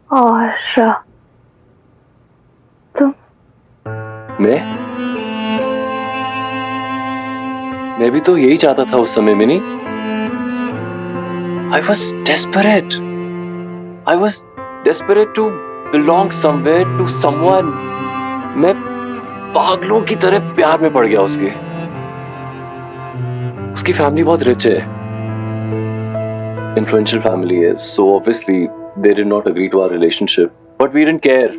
और तुम? मैं भी तो यही चाहता था उस समय mini. I was desperate. I was desperate to belong somewhere to someone. मैं पागलों की तरह प्यार में पड़ गया उसके। उसकी फैमिली बहुत रिच है, influential family है, so obviously they did not agree to our relationship. But we didn't care.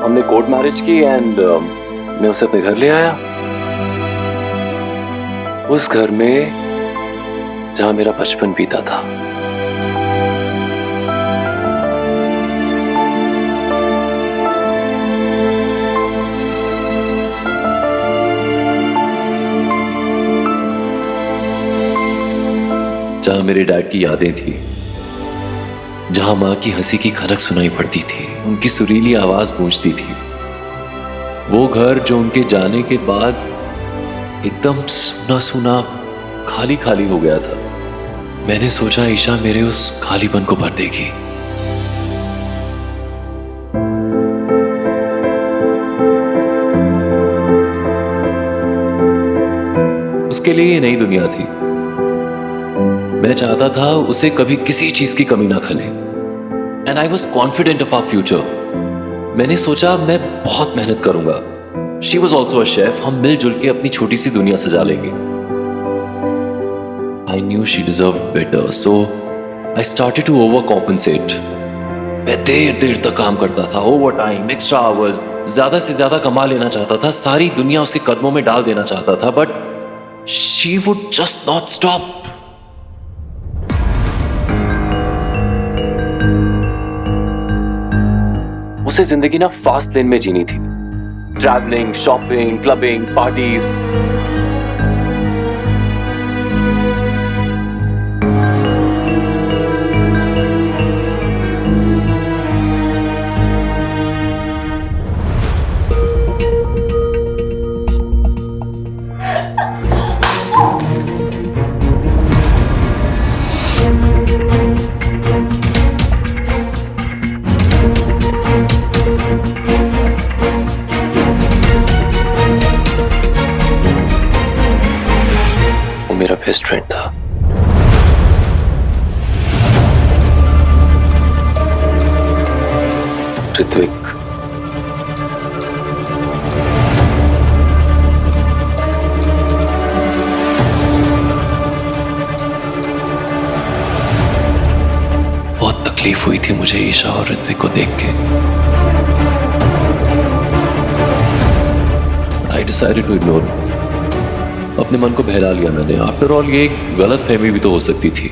हमने कोर्ट मैरिज की and मैं उसे अपने घर ले आया। उस घर में जहां मेरा बचपन बीता था। जहां मेरे डैड की यादें थी, जहां मां की हंसी की खनक सुनाई पड़ती थी, उनकी सुरीली आवाज गूंजती थी। वो घर जो उनके जाने के बाद एकदम सूना सूना खाली खाली हो गया था। मैंने सोचा ईशा मेरे उस खालीपन को भर देगी। उसके लिए ये नई दुनिया थी। मैं चाहता था उसे कभी किसी चीज की कमी ना खले। And I was confident of our future. मैंने सोचा मैं बहुत मेहनत करूंगा। She was also a chef. हम मिलजुल के अपनी छोटी सी दुनिया सजा लेंगे। I knew she deserve better, so I started to overcompensate. मैं देर देर तक काम करता था, ओवर टाइम, एक्स्ट्रा आवर्स, ज्यादा से ज्यादा कमा लेना चाहता था, सारी दुनिया उसके कदमों में डाल देना चाहता था, but she would just not stop. उसे जिंदगी ना फास्ट लेन में जीनी थी। Travelling, shopping, clubbing, parties. मेरा बेस्ट फ्रेंड था। ऋत्विक। बहुत तकलीफ हुई थी मुझे ईशा और ऋत्विक को देख के। I decided to ignore him. अपने मन को बहला लिया मैंने। आफ्टर ऑल ये एक गलत फहमी भी तो हो सकती थी।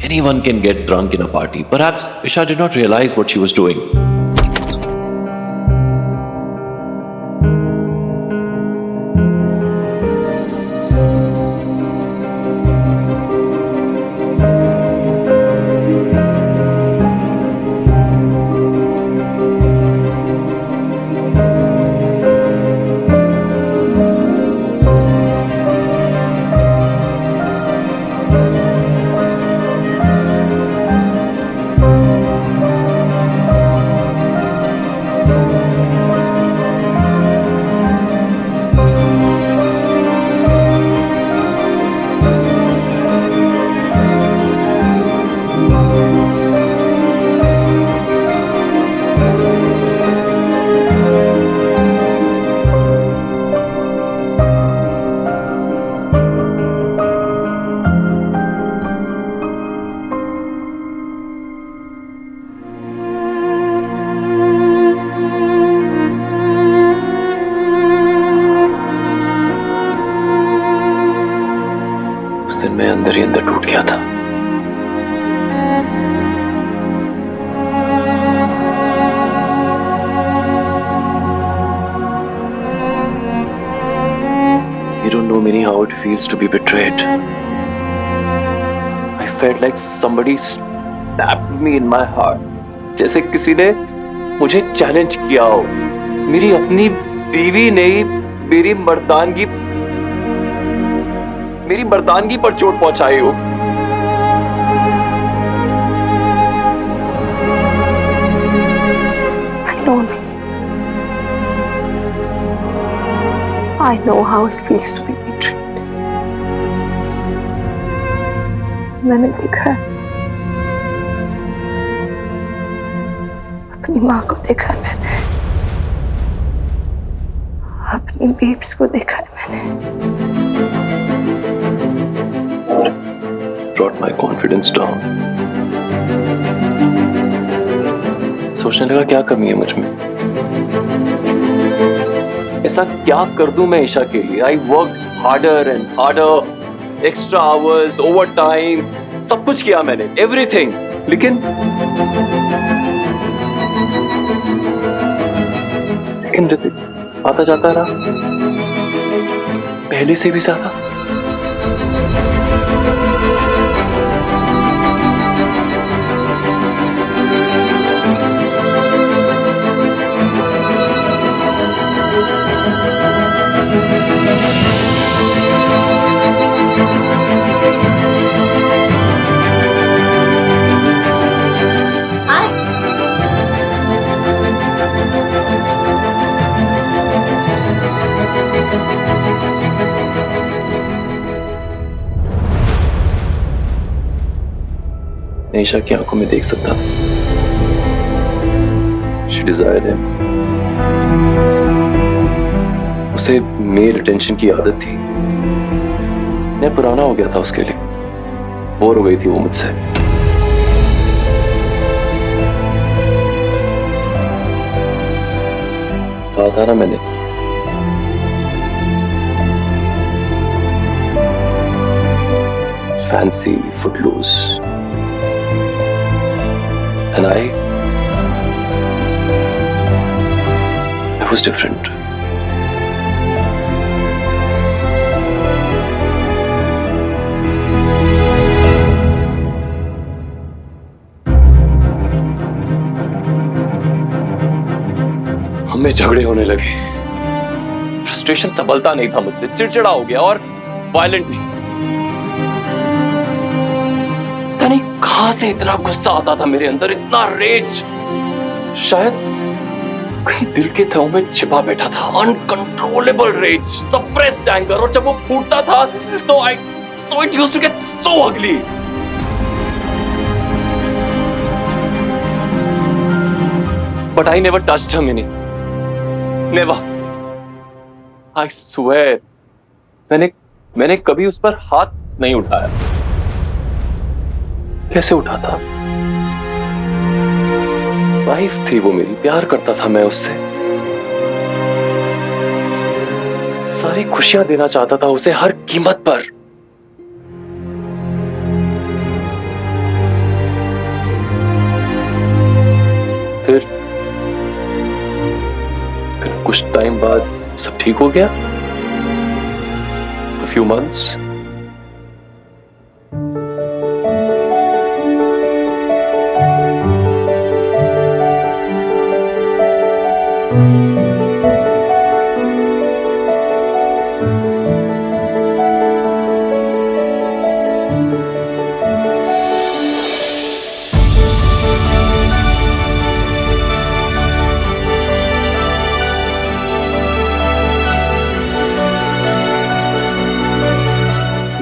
Anyone can get drunk in a party. Perhaps Isha did not realize what she was doing. उस दिन मैं अंदर ही अंदर टूट गया था। You don't know, Minnie, how it feels to be betrayed. I felt like somebody stabbed me in my heart. जैसे किसी ने मुझे चैलेंज किया हो। मेरी अपनी बीवी नहीं, मेरी मर्दानगी पर चोट पहुंचाई हो। I know how it feels to be betrayed. मैंने देखा है, अपनी माँ को देखा है मैंने, अपनी बेब्स को देखा है मैंने। Brought my confidence down. सोचने लगा क्या कमी है मुझ में, ऐसा क्या कर दूं मैं ईशा के लिए। I worked harder and harder, extra hours, overtime, सब कुछ किया मैंने, everything, लेकिन ऋतिक आता जाता रहा, पहले से भी ज्यादा। मैं ईशा की आंखों में देख सकता था। She desired him. उसे मेल अटेंशन की आदत थी। मैं पुराना हो गया था उसके लिए, बोर हो गई थी वो मुझसे। कहा था ना मैंने, fancy, Footloose, and I was different. हमें झगड़े होने लगे, फ्रस्ट्रेशन संभलता नहीं था मुझसे, चिड़चिड़ा हो गया और वायलेंट भी। पता नहीं कहां से इतना गुस्सा आता था मेरे अंदर, इतना रेज, शायद कहीं दिल के तहों में छिपा बैठा था। अनकंट्रोलेबल रेज, सप्रेस्ड एंगर, और जब वो फूटता था तो it used to get so ugly. But I never touched her, Mini, never. I swear, मैंने कभी उस पर हाथ नहीं उठाया। कैसे उठाता? वाइफ थी वो मेरी, प्यार करता था मैं उससे, सारी खुशियां देना चाहता था उसे हर कीमत पर। फिर कुछ टाइम बाद सब ठीक हो गया। A few months.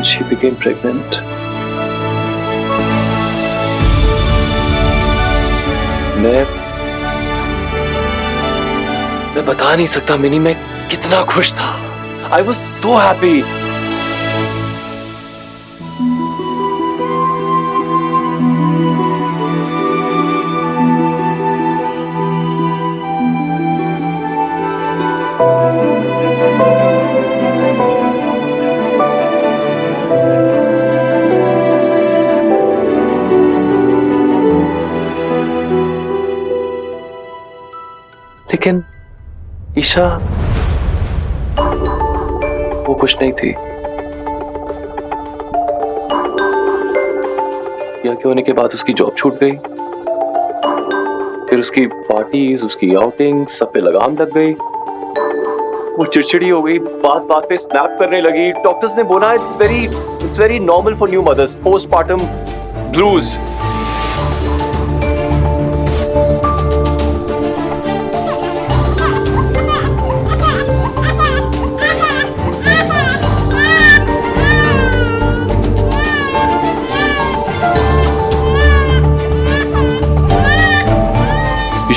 She became pregnant. मैं बता नहीं सकता मिनी, मैं कितना खुश था। I was so happy. लेकिन ईशा वो खुश नहीं थी। या के होने के बाद उसकी जॉब छूट गई, फिर उसकी पार्टीज, उसकी आउटिंग, सब पे लगाम लग गई। वो चिड़चिड़ी हो गई, बात बात पे स्नैप करने लगी। डॉक्टर्स ने बोला it's very normal for new mothers, postpartum blues.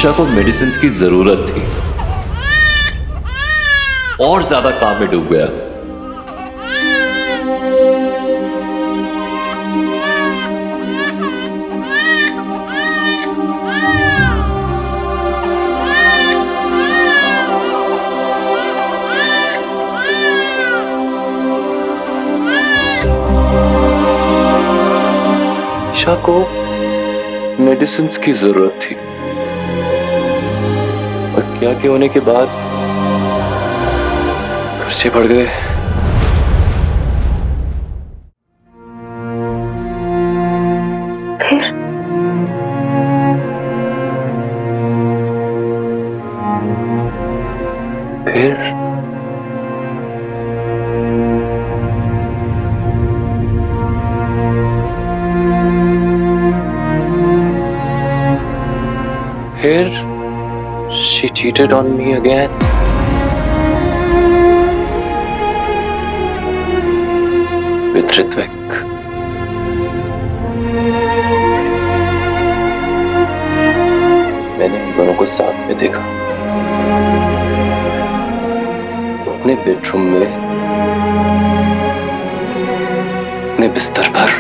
Isha को मेडिसिन की जरूरत थी और ज्यादा काम में डूब गया। ईशा को मेडिसिन की जरूरत थी और क्या क्या होने के बाद खर्चे बढ़ गए। फिर फिर she cheated on me again. With Ritwik. मैंने इन दोनों को साथ में देखा, अपने बेडरूम में, अपने बिस्तर पर।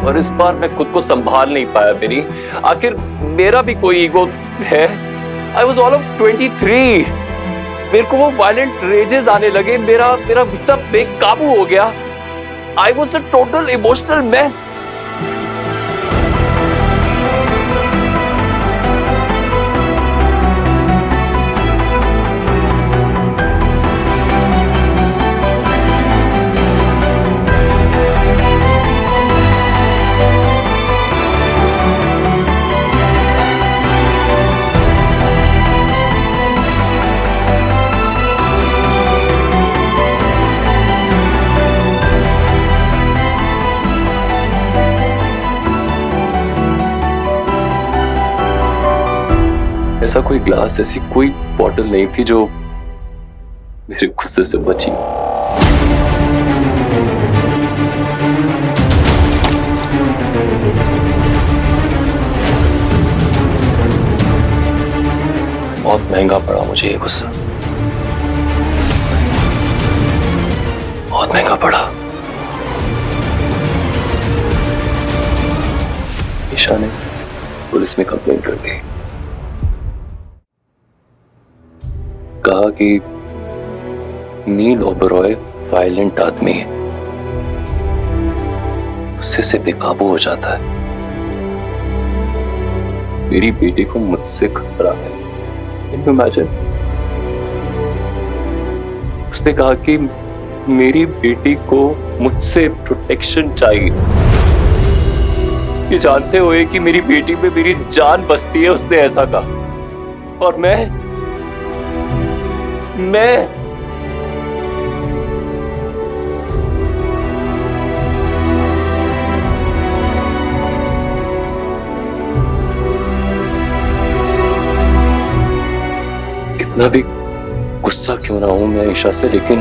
और इस बार मैं खुद को संभाल नहीं पाया मेरी। आखिर मेरा भी कोई ईगो है। I was all of 23। मेरे को वो वायलेंट रेजेस आने लगे, मेरा गुस्सा बेकाबू हो गया। I was a total emotional mess। ऐसा कोई ग्लास, ऐसी कोई बॉटल नहीं थी जो मेरे गुस्से से बची। बहुत महंगा पड़ा मुझे ये गुस्सा, बहुत महंगा पड़ा। ईशा ने पुलिस में कंप्लेन कर दी, कहा कि नील ओबरॉय वायलेंट आदमी है, उससे से बेकाबू हो जाता है। मेरी बेटी को मुझसे खतरा है। Can you imagine? उसने कहा कि मेरी बेटी को मुझसे प्रोटेक्शन चाहिए, ये जानते हुए कि मेरी बेटी पे मेरी जान बसती है। उसने ऐसा कहा और मैं कितना भी गुस्सा क्यों ना हूं मैं ईशा से, लेकिन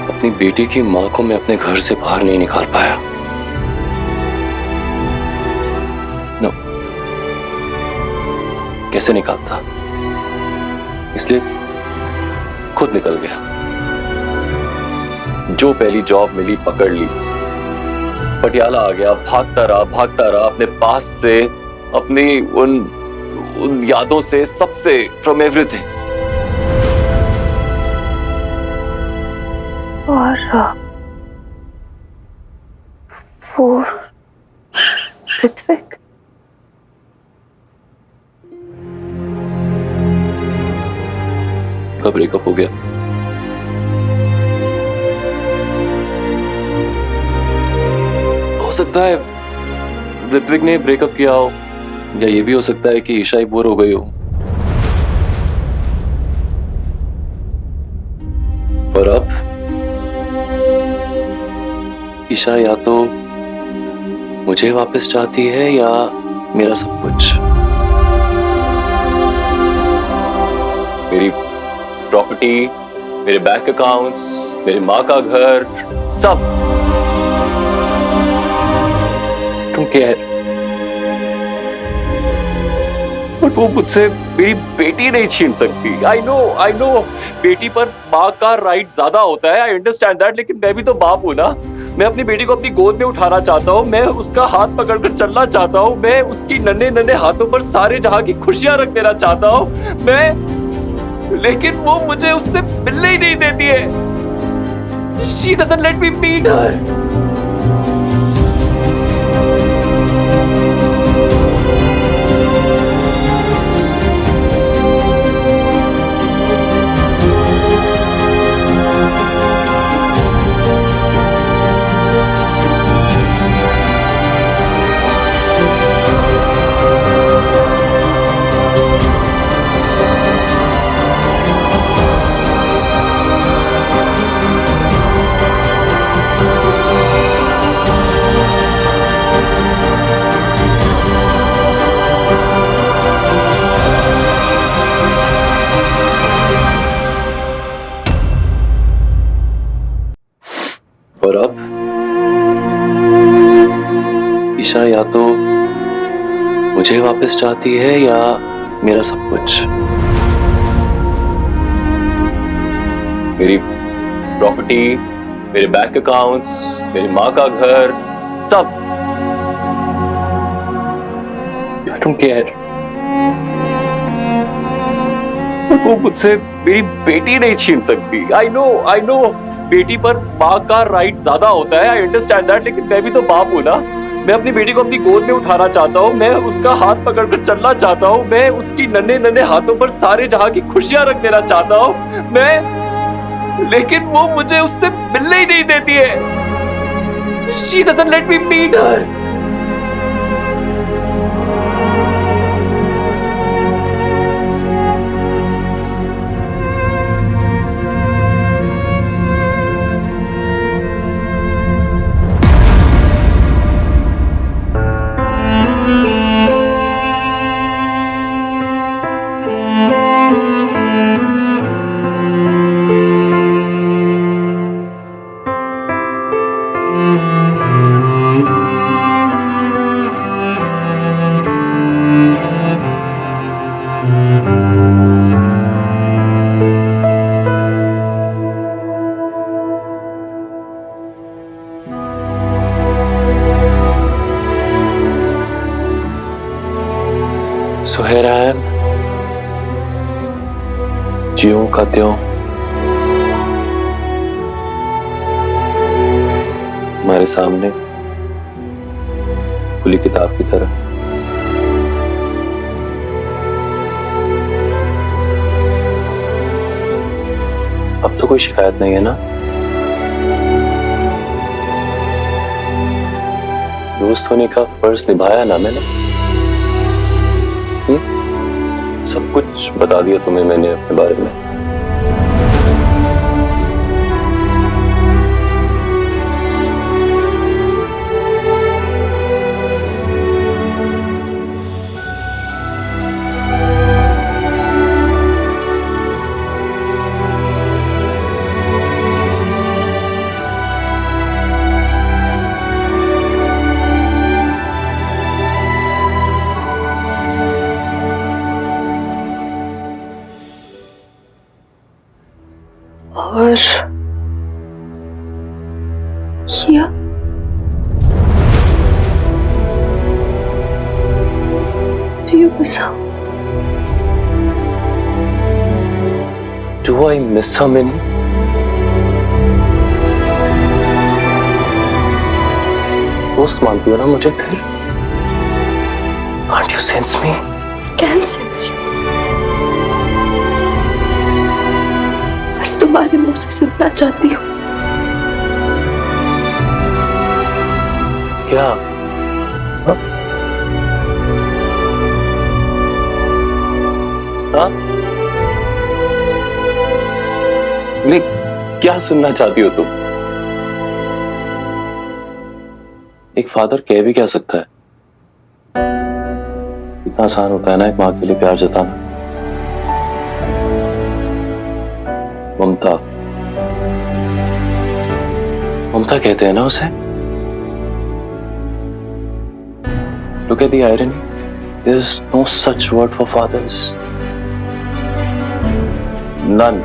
अपनी बेटी की मां को मैं अपने घर से बाहर नहीं निकाल पाया। नो, कैसे निकालता, इसलिए खुद निकल गया। जो पहली जॉब मिली पकड़ ली, पटियाला आ गया, भागता रहा अपने पास से, अपनी उन यादों से, सबसे, फ्रॉम एवरीथिंग। और वो ऋत्विक, का ब्रेकअप हो गया। हो सकता है ऋत्विक ने ब्रेकअप किया हो, या ये भी हो सकता है कि ईशा ही बोर हो गई हो। और अब ईशा या तो मुझे वापस चाहती है या मेरा सब कुछ, मेरी प्रॉपर्टी, मेरे बैंक अकाउंट्स, मेरी माँ का घर, सब। तुम केयर, बट वो मुझसे मेरी बेटी नहीं छीन सकती। आई नो बेटी पर माँ का राइट ज्यादा होता है, आई अंडरस्टैंड दैट, लेकिन मैं भी तो बाप हूं ना। मैं अपनी बेटी को अपनी गोद में उठाना चाहता हूँ, मैं उसका हाथ पकड़कर चलना चाहता हूँ, मैं उसकी नन्हे नन्हे हाथों पर सारे जहां की खुशियां रख देना चाहता हूँ मैं, लेकिन वो मुझे उससे मिलने ही नहीं देती है। She doesn't let me meet her. और अब ईशा या तो मुझे वापस चाहती है या मेरा सब कुछ, मेरी प्रॉपर्टी, मेरे बैंक अकाउंट्स, मेरी माँ का घर, सब। आई डोंट केयर, वो मुझसे मेरी बेटी नहीं छीन सकती। आई नो बेटी पर माँ का राइट ज्यादा होता है, आई अंडरस्टैंड दैट, लेकिन मैं भी तो बाप हूं ना। मैं अपनी बेटी को अपनी गोद में उठाना चाहता हूँ, मैं उसका हाथ पकड़कर चलना चाहता हूँ, मैं उसकी नन्हे नन्हे हाथों पर सारे जहां की खुशियां रख देना चाहता हूँ मैं, लेकिन वो मुझे उससे मिलने ही नहीं देती है। She doesn't let me meet her. So here I am, ज्यों का त्यों, हमारे सामने खुली किताब की तरह। अब तो कोई शिकायत नहीं है ना? दोस्त होने का फर्ज निभाया ना मैंने? सब कुछ बता दिया तुम्हें मैंने अपने बारे में। और किया Do you miss her? Do I miss her, Minnie? दोस्त मानती हो ना मुझे फिर? Can't you sense me? Can sense you. बस तुम्हारे मुंह से सुनना चाहती हूँ। क्या? हाँ? हाँ? नहीं, क्या सुनना चाहती हो तुम? एक फादर कह भी क्या सकता है? इतना आसान होता है ना एक माँ के लिए प्यार जताना। ममता, ममता कहते हैं ना उसे। Look at the irony. There is no such word for fathers. None.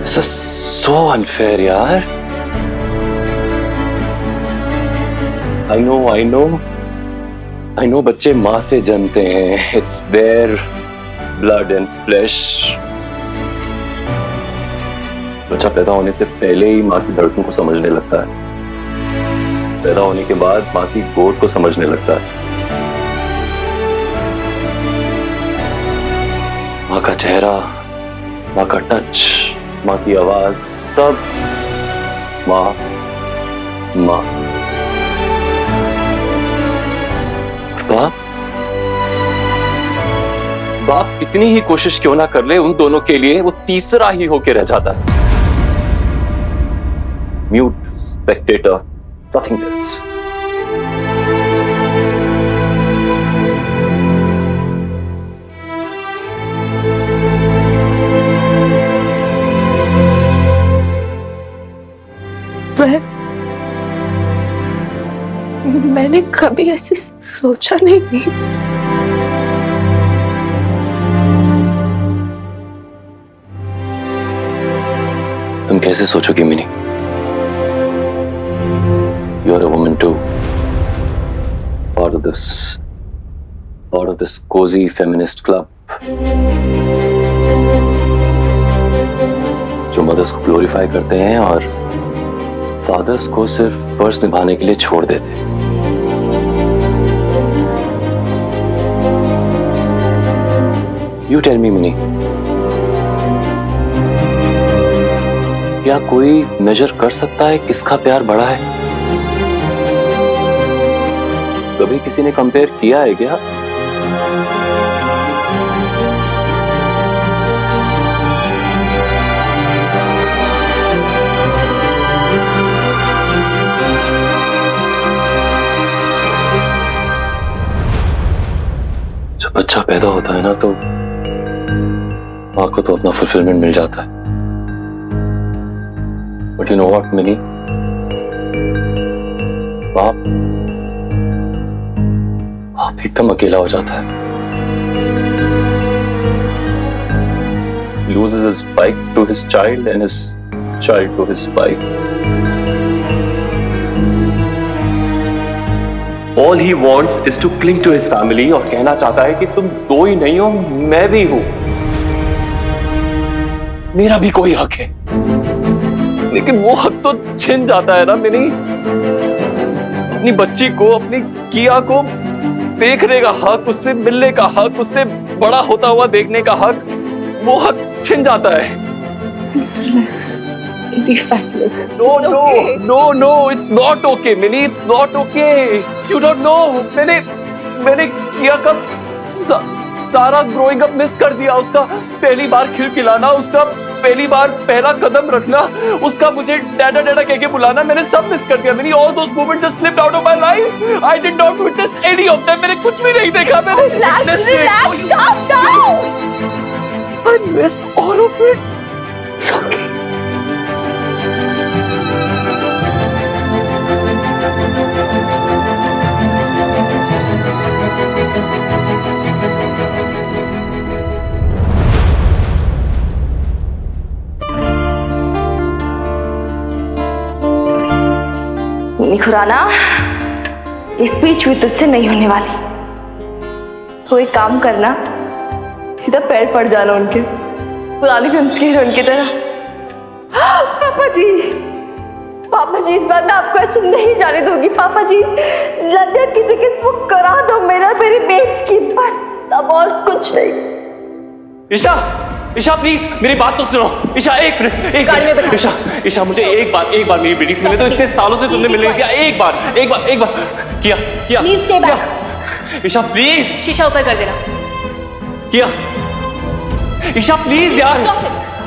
This is so unfair, yaar. I know बच्चे माँ से जन्मते हैं. It's their blood and flesh. बच्चा पैदा होने से पहले ही माँ की धड़कन को समझने लगता है. पैदा होने के बाद माँ की गोद को समझने लगता है. माँ का चेहरा, माँ का टच, माँ की आवाज, सब माँ माँ. बाप बाप कितनी ही कोशिश क्यों ना कर ले उन दोनों के लिए, वो तीसरा ही होके रह जाता है. Mute Spectator, nothing else. मैंने कभी ऐसे सोचा नहीं. तुम कैसे सोचोगी mini? You are a woman too. Part of this cozy feminist club. जो मदर्स को ग्लोरीफाई करते हैं और फादर्स को सिर्फ फर्ज निभाने के लिए छोड़ देते हैं. You tell me, मिनी, क्या कोई मेजर कर सकता है किसका प्यार बड़ा है? कभी किसी ने कंपेयर किया है क्या? जब बच्चा पैदा होता है ना तो माँ को तो अपना फुलफिलमेंट मिल जाता है. But you know what mini, बाप एकदम अकेला हो जाता है. Loses his wife to his child and his child to his wife. All he wants is to cling to his family और कहना चाहता है कि तुम दो ही नहीं हो, मैं भी हूं. मेरा भी कोई हक है. लेकिन वो हक तो छिन जाता है ना मिनी. अपनी बच्ची को, अपनी किया को देखने का हक, उससे मिलने का हक, उससे बड़ा होता हुआ देखने का हक, वो हक छिन जाता है. No, it's not okay, Minnie, it's not okay. You don't know. मैंने किया का सारा ग्रोइंग अप मिस कर दिया. उसका पहली बार खिलखिलाना, उसका पहली बार पहला कदम रखना, उसका मुझे डैडा डैडा कह के बुलाना, मैंने सब मिस कर दिया. मैंने all those moments just slipped out of my life. I did not witness any of them. मैंने कुछ भी नहीं देखा. मैंने Relax, calm down. I missed all of it. It's okay. Khurana, ये स्पीच भी तुझसे नहीं होने वाली. तो एक काम करना, सीधा पैर पड़ जाना उनके, पुरानी फिल्म के हीरोइन की तरह. पापा जी इस बार मैं आपको ऐसे नहीं जाने दूंगी. पापा जी, लंदन की टिकट्स बुक करा दो मेरी बेब्स की, बस, अब और कुछ नहीं. ईशा प्लीज मेरी बात तो सुनो. ईशा एक मिनट. ईशा मुझे एक बार मेरी बेटी से मिले तो. इतने सालों से तुमने मिलने दिया. एक बार किया. Please stay back. Isha please. शीशा ऊपर कर देना. किया. ईशा प्लीज यार.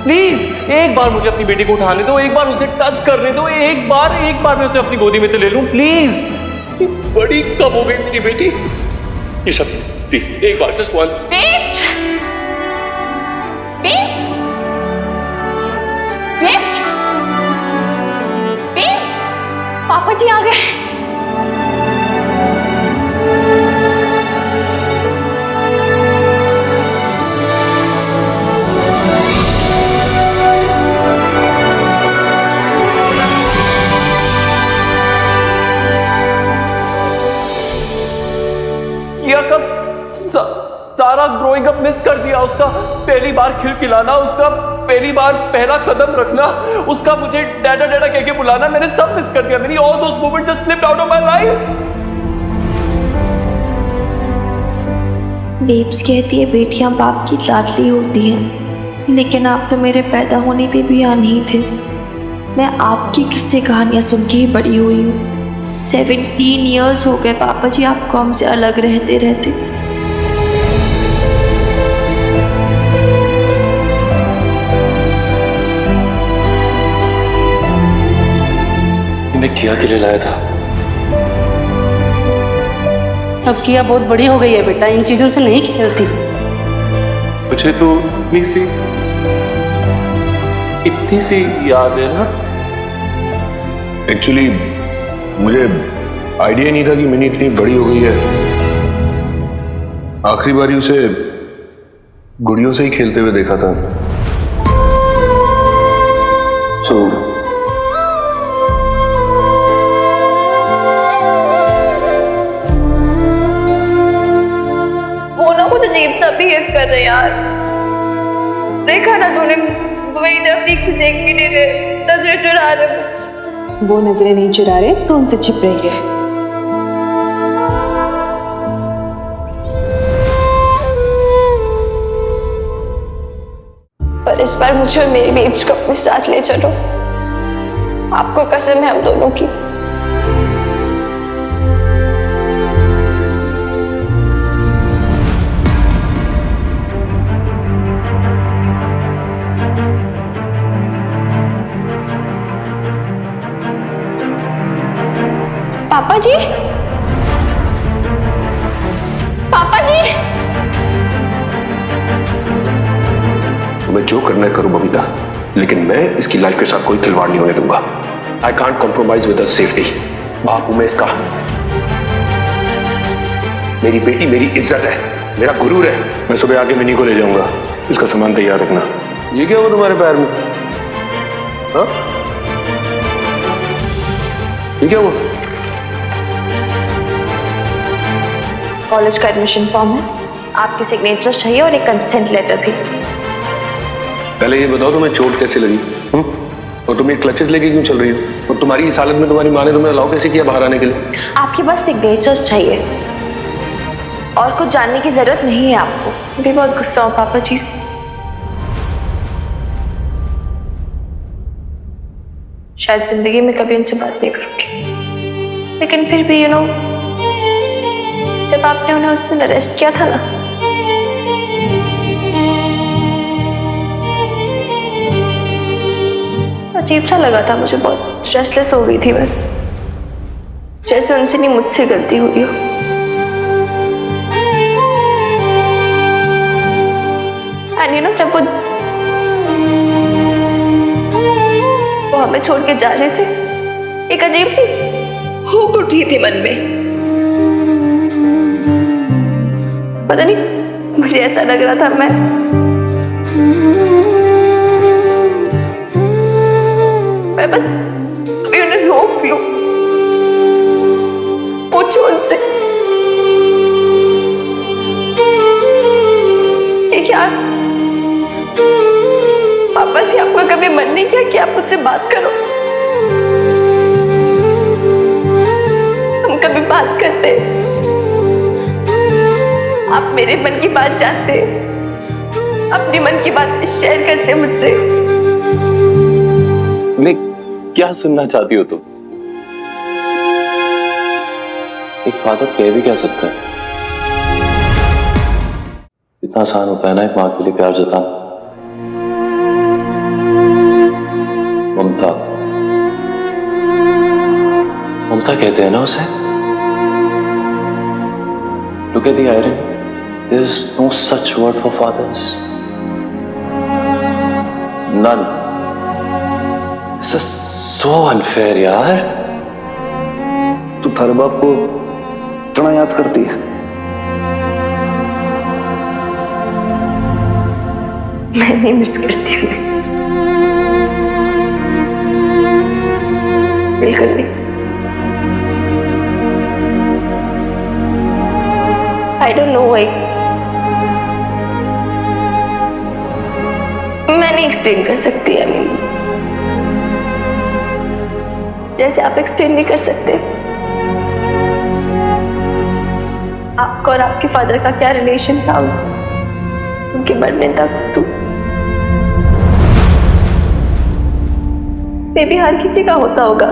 प्लीज एक बार मुझे अपनी बेटी को उठाने दो, एक बार उसे टच करने दो, एक बार मैं उसे अपनी गोदी में तो ले लूं प्लीज। बड़ी कब हो गई मेरी बेटी। ईशा प्लीज प्लीज एक बार, जस्ट वंस। बेब्स, बेब्स, पापा जी आ गए। किया का सारा ग्रोइंग अप मिस कर दिया, उसका पहली बार खिलखिलाना, उसका पहली बार पहला कदम रखना, उसका मुझे डैडा डैडा कह के बुलाना, मैंने सब मिस कर दिया। मेरी all those moments just slipped out of my life. Babes कहती है बेटियां बाप की लाडली होती हैं, लेकिन आप तो मेरे पैदा होने पे भी यहाँ नहीं थे। मैं आपकी किस्से कहानियाँ सुन के ही बड़ी हुई हूँ। 17 ईयर्स हो गए पापा जी आपको हमसे अलग रहते रहते। मैं किया के लिए लाया था। अब किया बहुत बड़ी हो गई है बेटा, इन चीजों से नहीं खेलती। मुझे तो इतनी सी याद है ना। एक्चुअली मुझे आइडिया नहीं था कि मिनी इतनी बड़ी हो गई है। आखिरी बारी उसे गुड़ियों से ही खेलते हुए देखा था। वो ना कुछ अजीब सा बिहेव कर रहे यार। देखा ना तूने, वो मेरी तरफ ठीक से देख भी नहीं रहे, नजरें चुरा रहे मुझसे। वो नजरें नहीं चुरा रहे तो उनसे छिप रही है। पर इस बार मुझे और मेरी बेब्स को अपने साथ ले चलो, आपको कसम है हम दोनों की। पापा जी, पापा जी। तुम्हें जो करना है करो बबीता, लेकिन मैं इसकी लाइफ के साथ कोई खिलवाड़ नहीं होने दूंगा। I can't compromise with safety. बाप हूं मैं इसका। मेरी बेटी मेरी इज्जत है, मेरा गुरूर है। मैं सुबह आके मिनी को ले जाऊंगा, इसका सामान तैयार रखना। ये क्या हुआ तुम्हारे पैर में? हाँ, ये क्या हुआ? कॉलेज का एडमिशन फॉर्म है, आपकी सिग्नेचर चाहिए और एक कंसेंट लेटर भी। पहले ये बताओ तुम्हें चोट कैसे लगी? और तुम ये क्लचेस लेके क्यों चल रही हो? और तुम्हारी इस हालत में तुम्हारी माँ ने तुम्हें अलाउ कैसे किया बाहर आने के लिए? आपके पास सिग्नेचर्स चाहिए और कुछ जानने की जरूरत नहीं है आपको। भी बहुत गुस्सा हूँ पापा जी से। शायद जिंदगी में कभी उनसे बात नहीं करूंगी, लेकिन फिर भी जब आपने उन्हें उस दिन अरेस्ट किया था ना, अजीब सा लगा था मुझे, बहुत रेस्टलेस हो गई थी मैं, जैसे उनसे नहीं मुझसे गलती हुई हो। एंड जब वो हमें छोड़ के जा रहे थे, एक अजीब सी हुक उठी थी मन में। पता नहीं, मुझे ऐसा लग रहा था मैं बस अभी उन्हें रोक लूं, पूछूं उनसे कि क्या पापा जी आपका कभी मन नहीं किया कि आप मुझसे बात करो? हम कभी बात करते, आप मेरे मन की बात जानते, अपनी मन की बात शेयर करते मुझसे। क्या सुनना चाहती हो तुम? एक फादर कह भी क्या सकता है? इतना आसान होता है ना एक माँ के लिए प्यार जताना। कहते हैं ना उसे, look at the iron, there is no such word for fathers, none. This is so unfair यार। तू थारे बाप को इतना याद करती है? मैं नहीं मिस करती हूँ, बिल्कुल नहीं। I don't know why. मैं नहीं एक्सप्लेन कर सकती। आई मीन जैसे आप एक्सप्लेन नहीं कर सकते आपका और आपके फादर का क्या रिलेशन था उनके मरने तक। तो मे बी हर किसी का होता होगा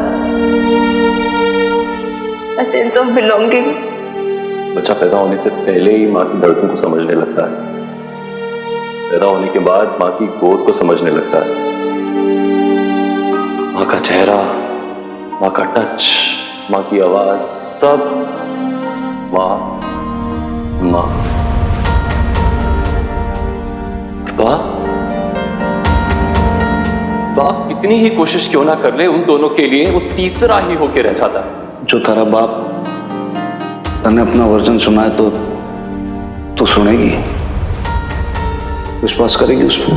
a sense of belonging। बच्चा पैदा होने से पहले ही माँ की धड़कन को समझने लगता है, पैदा होने के बाद माँ की गोद को समझने लगता है, माँ का चेहरा, माँ का टच, माँ की आवाज, सब माँ माँ। बाप कितनी ही कोशिश क्यों ना कर ले, उन दोनों के लिए वो तीसरा ही होके रह जाता। जो तारा बाप तने अपना वर्जन सुनाए तो सुनेगी, विश्वास करेगी उस पर?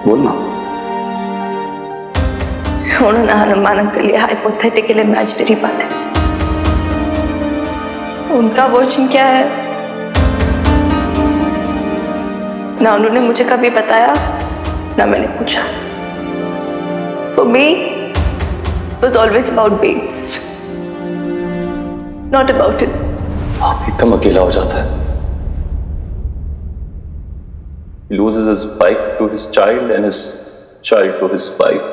बोलना। छोड़ो ना हनुमान के लिए हाइपोथेटिकल इमेजिनरी बात है। उनका वर्जन क्या है ना उन्होंने मुझे कभी बताया ना मैंने पूछा। For me, it was always about Bates, not about him. आप एकदम अकेला हो जाता है। He loses his wife to his child and his child to his wife.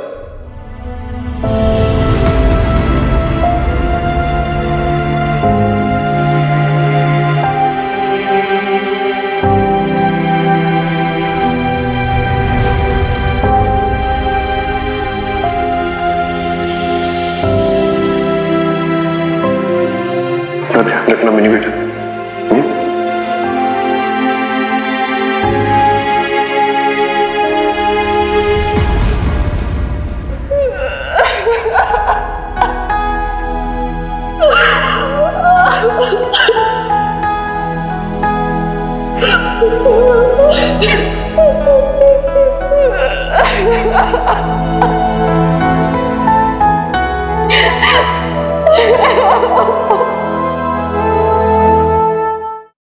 ध्यान रखना मिनी बेटा। Ha ha ha!